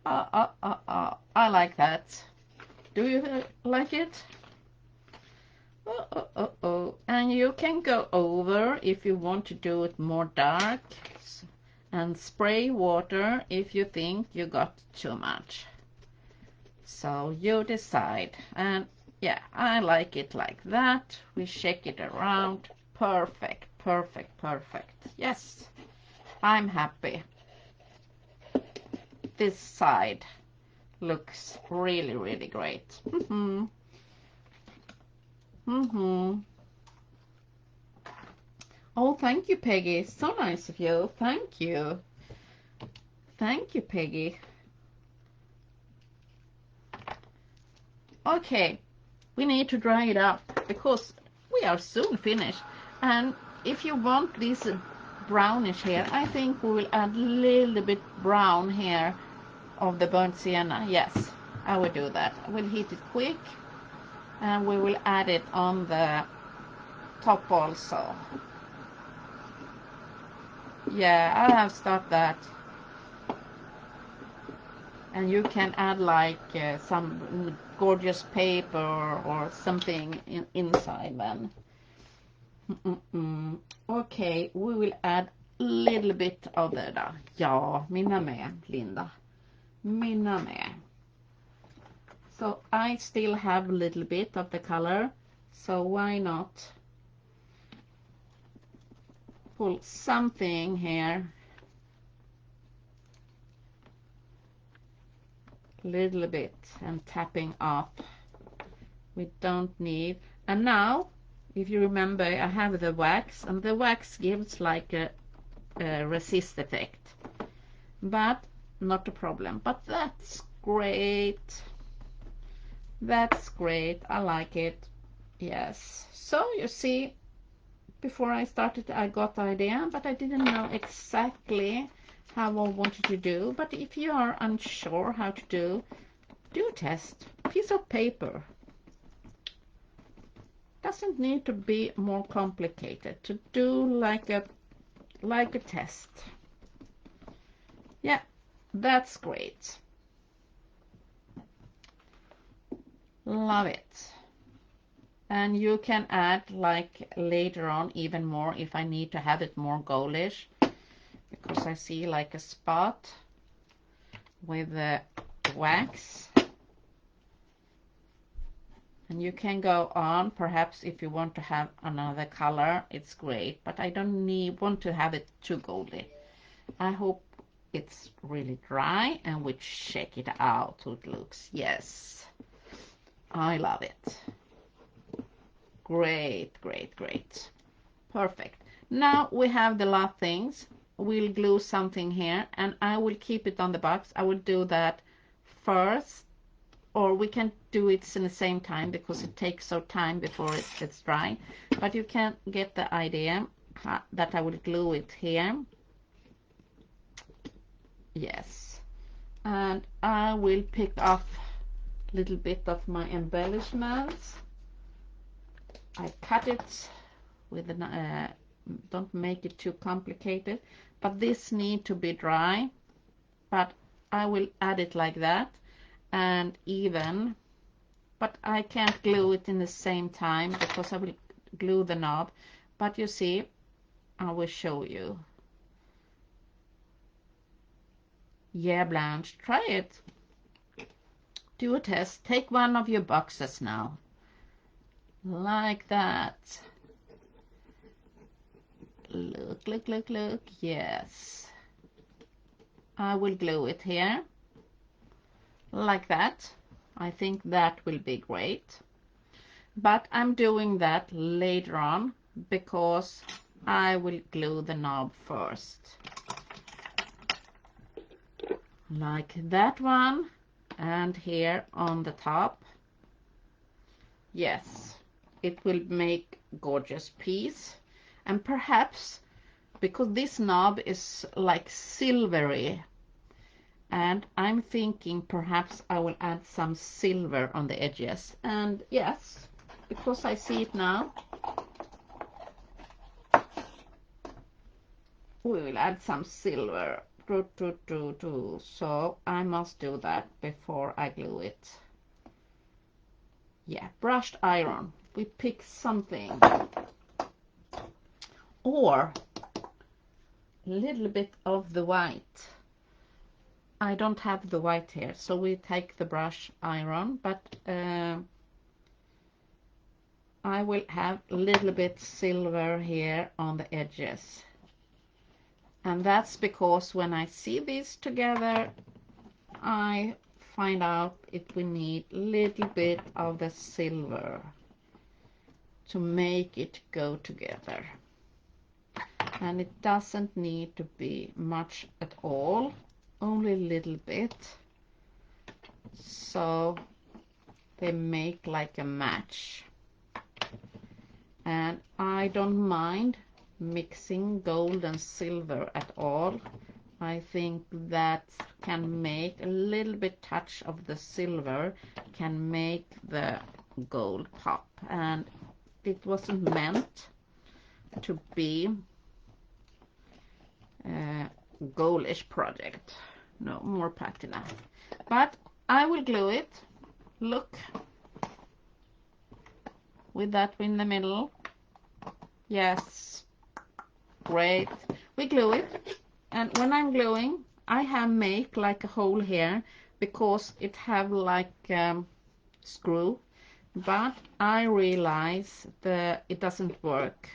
I like that. Do you like it? And you can go over if you want to do it more dark and spray water if you think you got too much. So you decide. And yeah, I like it like that. We shake it around. Perfect, perfect, perfect. Yes, I'm happy. This side looks really, really great. Oh, thank you, Peggy. So nice of you. Thank you. Thank you, Peggy. Okay, we need to dry it up because we are soon finished. And if you want this brownish here, I think we will add a little bit brown here of the burnt sienna. Yes, I will do that. I will heat it quick and we will add it on the top also. Yeah, I have started that. And you can add like some gorgeous paper or something inside then. Okay, we will add a little bit of the där. Ja, mina med, Linda. Mina med. So I still have a little bit of the color, so why not pull something here. Little bit and tapping up. We don't need. And now, if you remember, I have the wax, and the wax gives like a resist effect, but not a problem. But that's great. That's great. I like it. Yes. So you see, before I started, I got the idea, but I didn't know exactly how I wanted to do. But if you are unsure how to do a test. Piece of paper. Doesn't need to be more complicated to do like a test. Yeah, that's great. Love it. And you can add like later on even more if I need to have it more goldish, because I see like a spot with the wax. And you can go on, perhaps if you want to have another color, it's great, but I don't want to have it too goldy. I hope it's really dry and we check it out how it looks. Yes, I love it. Great, great, great. Perfect. Now we have the last things. We'll glue something here and I will keep it on the box. I will do that first, or we can do it in the same time because it takes so time before it gets dry. But you can get the idea that I will glue it here. Yes. And I will pick off a little bit of my embellishments. I cut it with an, don't make it too complicated, but this need to be dry. But I will add it like that. And even, but I can't glue it in the same time because I will glue the knob. But you see, I will show you. Yeah, Blanche, try it. Do a test. Take one of your boxes now. Like that. Look, look, look, look. Yes. I will glue it here. Like that. I think that will be great. but I'm doing that later on because I will glue the knob first. Like that one, and here on the top. Yes, it will make gorgeous piece. And perhaps because this knob is like silvery, and I'm thinking perhaps I will add some silver on the edges. And yes, because I see it now, we will add some silver. So I must do that before I glue it. Yeah, brushed iron. We pick something. Or a little bit of the white. I don't have the white here, so we take the brush iron, but I will have a little bit silver here on the edges. And that's because when I see these together, I find out it will need a little bit of the silver to make it go together. And it doesn't need to be much at all, only a little bit, so they make like a match. And I don't mind mixing gold and silver at all. I think that can make a little bit touch of the silver can make the gold pop. And it wasn't meant to be a goldish project. No more patina, but I will glue it. Look, with that in the middle. Yes, great. We glue it, and when I'm gluing, I have make like a hole here because it have like screw, but I realize that it doesn't work.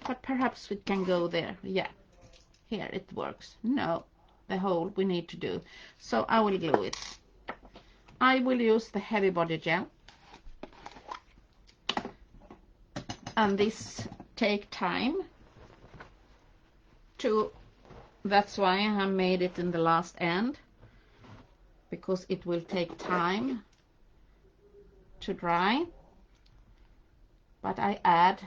But perhaps we can go there. Yeah, here it works. No, the hole we need to do. So I will glue it. I will use the heavy body gel, and this take time to, that's why I have made it in the last end, because it will take time to dry. But I add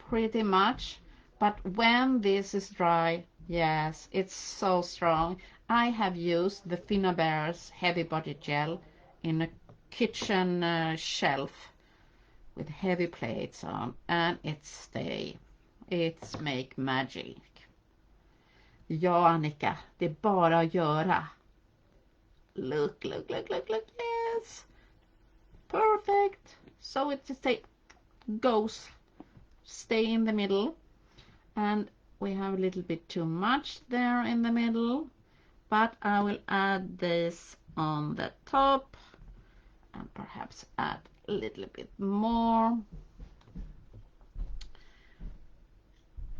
pretty much, but when this is dry, yes, it's so strong. I have used the Finnabair's heavy body gel in a kitchen shelf with heavy plates on, and it's make magic. Ja, Annika, det är bara att göra. Look, look, look, look, look, yes. Perfect. So it just goes, stay in the middle. And we have a little bit too much there in the middle, but I will add this on the top and perhaps add a little bit more.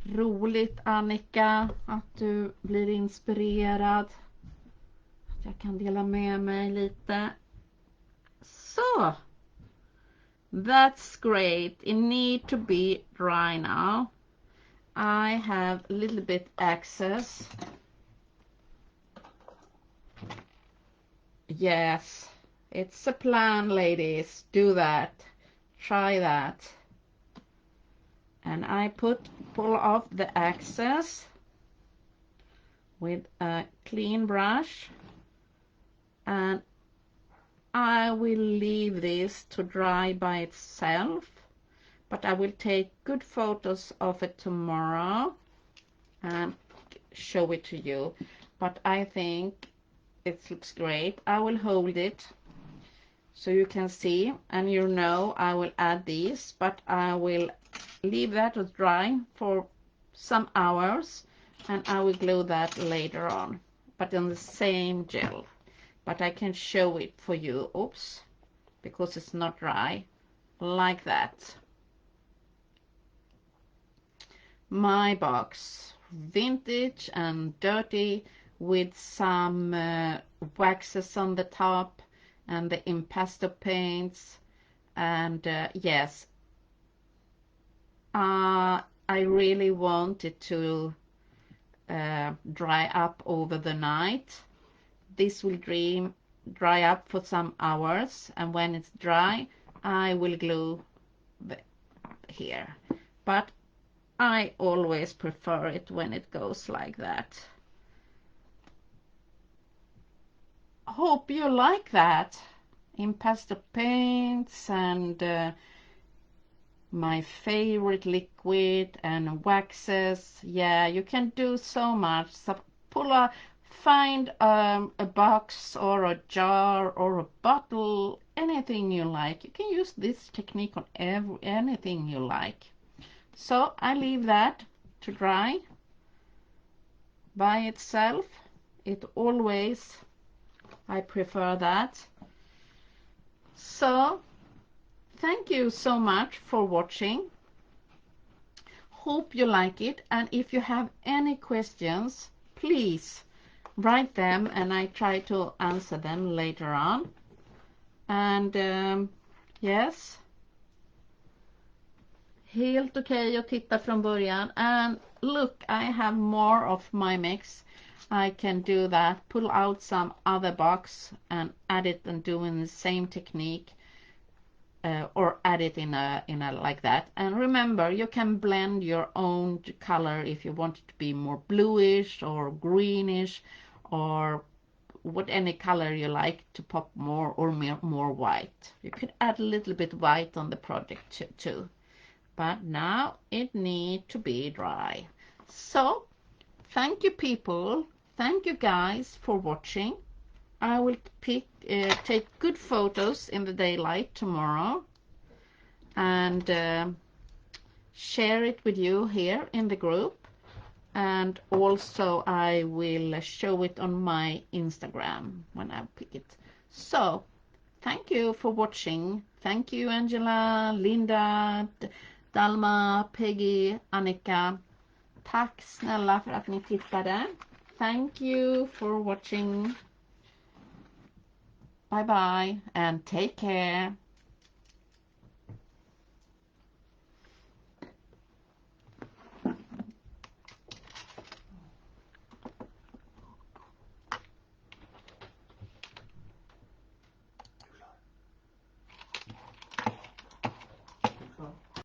Roligt, Annika, att du blir inspirerad. Att jag kan dela med mig lite. So, that's great. It need to be dry now. I have a little bit excess. Yes, it's a plan, ladies. Do that. Try that. And I pull off the excess with a clean brush, and I will leave this to dry by itself, but I will take good photos of it tomorrow and show it to you. But I think it looks great. I will hold it so you can see, and you know I will add these, but I will leave that to dry for some hours, and I will glue that later on, but in the same gel. But I can show it for you, oops, because it's not dry, like that. My box, vintage and dirty, with some waxes on the top and the impasto paints, And yes, I really want it to dry up over the night. This will dry up for some hours, and when it's dry, I will glue here. But I always prefer it when it goes like that. Hope you like that. Impasto paints and my favorite liquid and waxes. Yeah, you can do so much. So find a box or a jar or a bottle, anything you like. You can use this technique on anything you like. So I leave that to dry by itself. It always, I prefer that. So thank you so much for watching. Hope you like it, and if you have any questions, please write them and I try to answer them later on. And yes, helt okej att titta från början. And look, I have more of my mix. I can do that, pull out some other box and add it and doing the same technique. Or add it in a like that. And remember, you can blend your own color if you want it to be more bluish or greenish or any color you like to pop more or more white. You could add a little bit white on the project too. But now it needs to be dry. So thank you people, thank you guys for watching. I will take good photos in the daylight tomorrow and share it with you here in the group, and also I will show it on my Instagram when I pick it. So thank you for watching. Thank you Angela, Linda, Dalma, Peggy, Annika. Tack snälla för att ni tittade. Thank you for watching. Bye bye and take care.